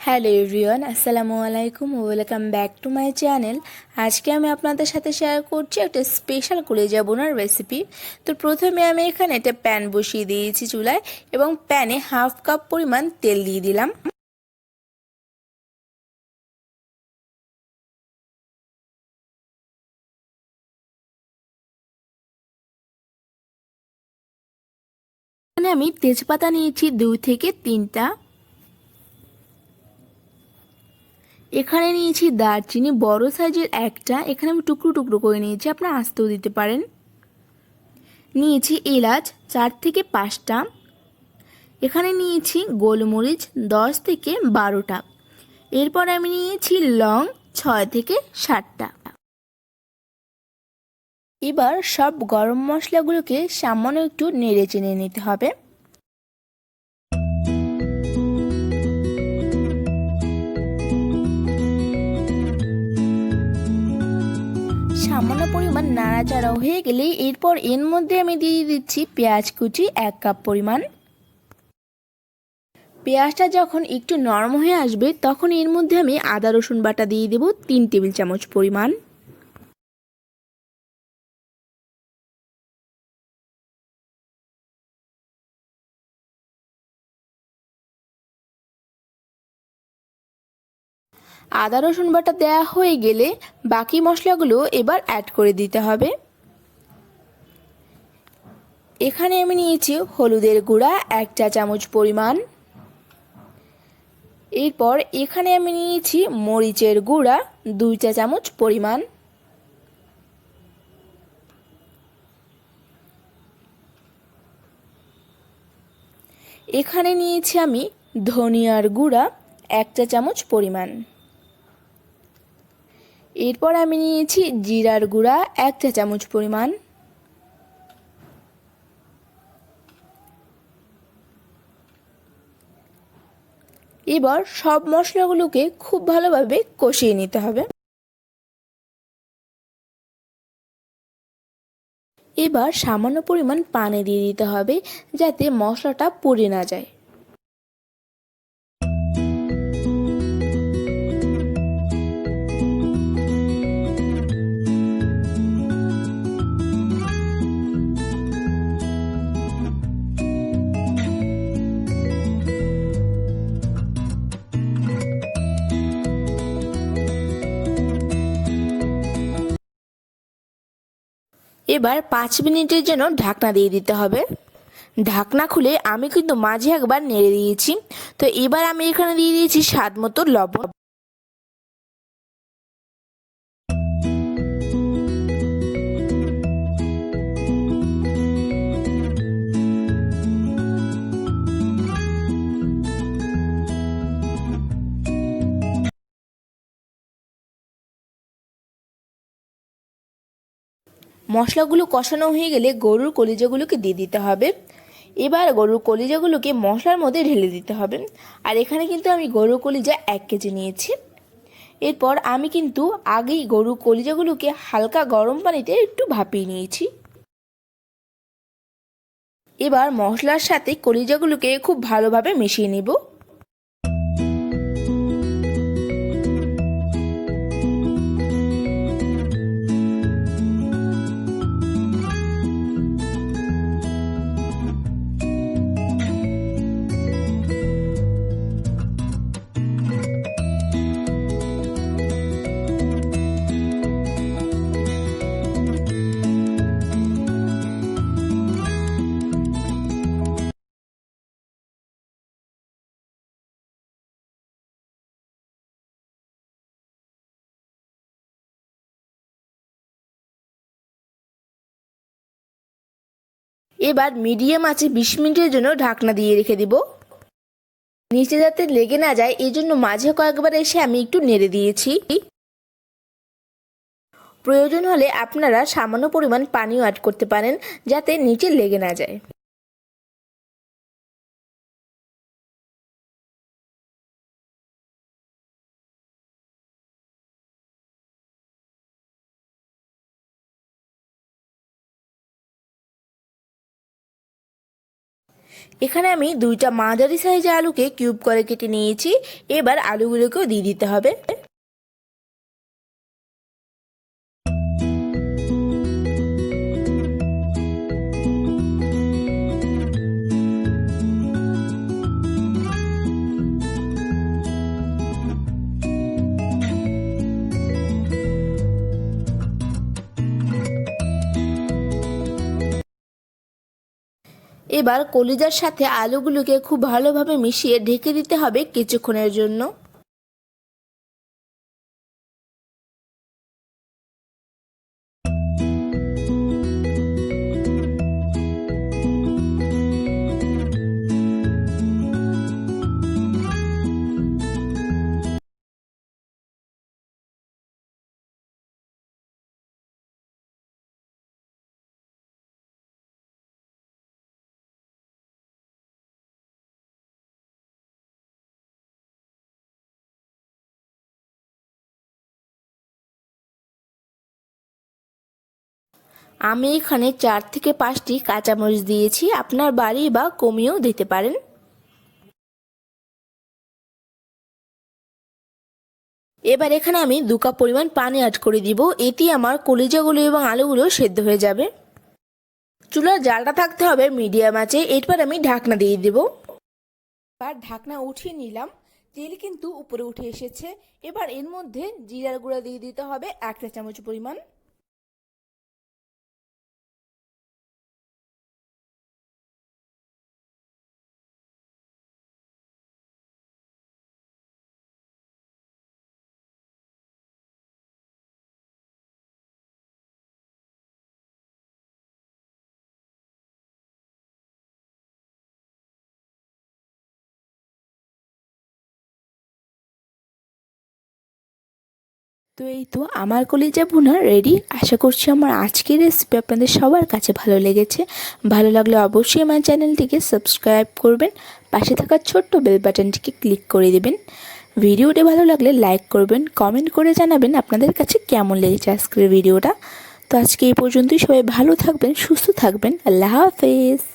Hello everyone, আসসালামু আলাইকুম, welcome back to my channel. আজকে আমি আপনাদের সাথে শেয়ার করছি একটা স্পেশাল কলিজা বোনার রেসিপি। তো প্রথমে আমি এখানে একটা প্যান বসিয়ে দিয়েছি চুলায় এবং প্যানে হাফ কাপ পরিমাণ তেল দিয়ে দিলাম। এখানে আমি তেজপাতা নিয়েছি 2 থেকে 3টা। এখানে নিয়েছি দারচিনি বড় সাইজের একটা, এখানে আমি টুকরো টুকরো করে নিয়েছি, আপনারা আস্তেও দিতে পারেন। নিয়েছি এলাচ 4 থেকে 5টা। এখানে নিয়েছি গোলমরিচ 10 থেকে 12টা। এরপর আমি নিয়েছি লং 6 থেকে 7টা। এবার সব গরম মশলাগুলোকে সামান্য একটু নেড়ে চেড়ে নিতে হবে। সামান্য পরিমাণ নাড়াচাড়া হয়ে গেলে এরপর এর মধ্যে আমি দিয়ে দিচ্ছি পেঁয়াজ কুচি 1 কাপ পরিমাণ। পেঁয়াজটা যখন একটু নরম হয়ে আসবে তখন এর মধ্যে আমি আদা রসুন বাটা দিয়ে দেব 3 টেবিল চামচ পরিমাণ। আদা রসুন বাটা দেওয়া হয়ে গেলে বাকি মশলাগুলো এবার অ্যাড করে দিতে হবে। এখানে আমি নিয়েছি হলুদের গুঁড়া 1 চা চামচ পরিমাণ। এরপর এখানে আমি নিয়েছি মরিচের গুঁড়া 2 চা চামচ পরিমাণ। এখানে নিয়েছি আমি ধনিয়ার গুঁড়া 1 চা চামচ পরিমাণ। এরপর আমি নিয়েছি জিরার গুঁড়া 1 চা চামচ পরিমাণ। এবার সব মশলাগুলোকে খুব ভালোভাবে কষিয়ে নিতে হবে। এবার সামান্য পরিমাণ পানি দিয়ে দিতে হবে যাতে মশলাটা পুড়ে না যায়। এবার 5 মিনিটের জন্য ঢাকনা দিয়ে দিতে হবে। ঢাকনা খুলে আমি কিন্তু মাঝে একবার নেড়ে দিয়েছি। তো এবার আমি এখানে দিয়ে দিয়েছি স্বাদ মতো লবণ। মশলাগুলো কষানো হয়ে গেলে গরুর কলিজাগুলোকে দিয়ে দিতে হবে। এবার গরুর কলিজাগুলোকে মশলার মধ্যে ঢেলে দিতে হবে। আর এখানে কিন্তু আমি গরুর কলিজা 1 কেজি নিয়েছি। এরপর আমি কিন্তু আগেই গরুর কলিজাগুলোকে হালকা গরম পানিতে একটু ভাপিয়ে নিয়েছি। এবার মশলার সাথে কলিজাগুলোকে খুব ভালোভাবে মিশিয়ে নেব। এবার মিডিয়াম আঁচে 20 মিনিটের জন্য ঢাকনা দিয়ে রেখে দিব। নিচে যাতে লেগে না যায় এই জন্য মাঝে কয়েকবার এসে আমি একটু নেড়ে দিয়েছি। প্রয়োজন হলে আপনারা সামান্য পরিমাণ পানিও অ্যাড করতে পারেন যাতে নিচে লেগে না যায়। এখানে আমি 2টা মাঝারি সাইজের আলুকে কিউব করে কেটে নিয়েছি। এবার আলুগুলোকেও দিয়ে দিতে হবে। এবার কলিজার সাথে আলুগুলোকে খুব ভালোভাবে মিশিয়ে ঢেকে দিতে হবে কিছুক্ষণের জন্য। আমি এখানে 4 থেকে 5টি কাঁচামরিচ দিয়েছি, আপনার বাড়ি বা কমিয়েও দিতে পারেন। এবার এখানে আমি 2 কাপ পরিমাণ পানি অ্যাড করে দিব, এতে আমার কলিজাগুলো এবং আলুগুলো সেদ্ধ হয়ে যাবে। চুলার জালটা থাকতে হবে মিডিয়াম আঁচে। এরপর আমি ঢাকনা দিয়ে দেব। এবার ঢাকনা উঠিয়ে নিলাম, তেল কিন্তু উপরে উঠে এসেছে। এবার এর মধ্যে জিরার গুঁড়া দিয়ে দিতে হবে 1 চা চামচ পরিমাণ। তো এই তো আমার কলিজা ভুনা রেডি। আশা করছি আমার আজকের রেসিপি আপনাদের সবার কাছে ভালো লেগেছে। ভালো লাগলে অবশ্যই আমার চ্যানেলটিকে সাবস্ক্রাইব করবেন, পাশে থাকা ছোট্ট বেল বাটনটিকে ক্লিক করে দেবেন। ভিডিওটি ভালো লাগলে লাইক করবেন, কমেন্ট করে জানাবেন আপনাদের কাছে কেমন লেগেছে আজকের ভিডিওটা। তো আজকে এই পর্যন্তই। সবাই ভালো থাকবেন, সুস্থ থাকবেন। আল্লাহ হাফেজ।